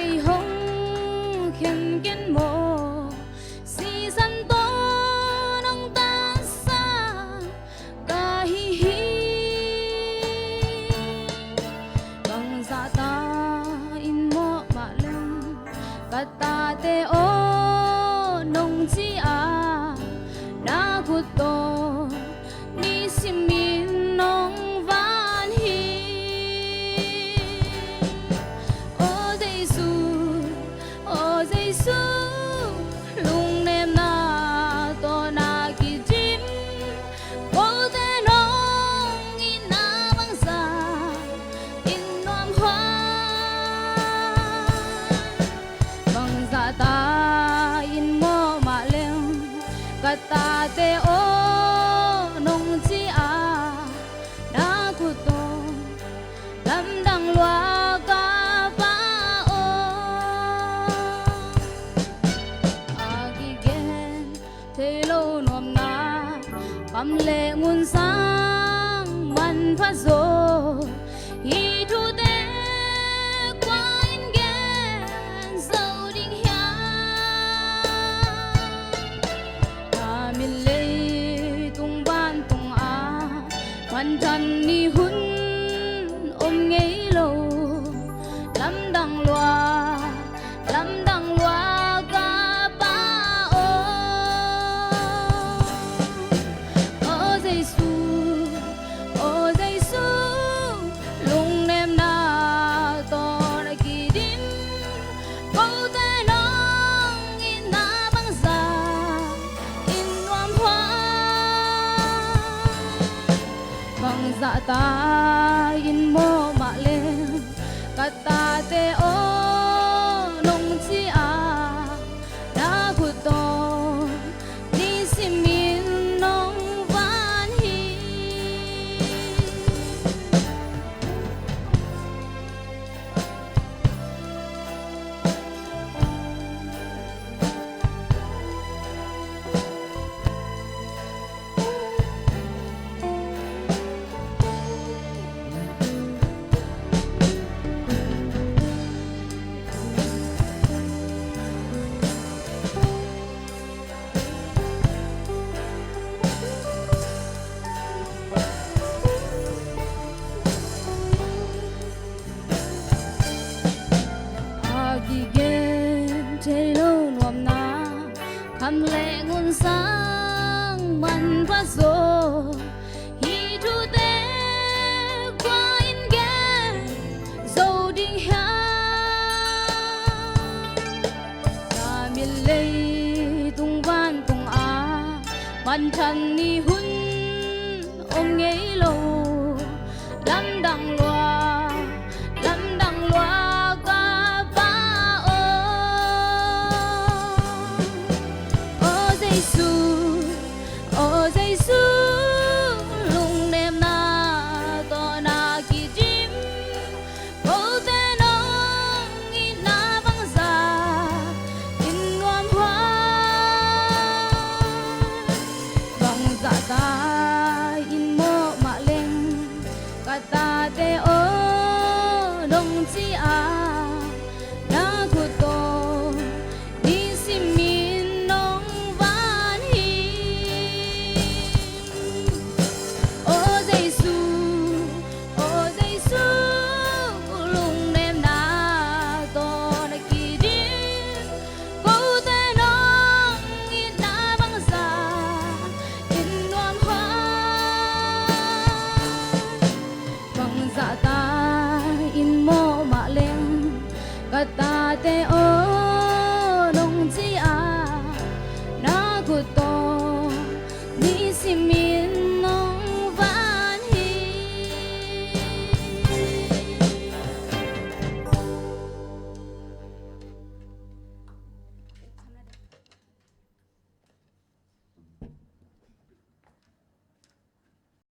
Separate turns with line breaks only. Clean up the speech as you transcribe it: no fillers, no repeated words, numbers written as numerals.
cây hồng khen kiến mồ si săn to nông ta xa ca hi hi bằng dạ ta in mô mà lên cả ta te o nông chi à na cút to ni simin nông van hi ô Giêsu lung nem na to na ki jim cô te nong in na bang sa in nom hoa bang za ta in mo ma lem ka ta te o nong chi a na ku to lam dang loa ka âm lệ nguồn sáng man phát rồ y thu tế qua in ghen dâu đinh hia ta min lệ tung ban tung a hoàn thành ni hun ôm ngấy lâu lắm đằng loa dạ ta in mô mà lên cả ta te o nông chi à đã khu to ni simin nông van hi khăm lệ nguồn sáng man phát rồ hi thu tế qua in ghen dâu đinh hia ta miền lệ tung van tung a man chân ni hun ôm ngấy lâu lắm đằng loa ô Giêsu lung nem na to na ki jim cô te nong in na bang za in nuam hoa bang za ta in mo ma leng ka ta te o nong chi a na khu to ni simin nong dạ ta in mô mà lên cả ta te o nông chi à na khu to ni simin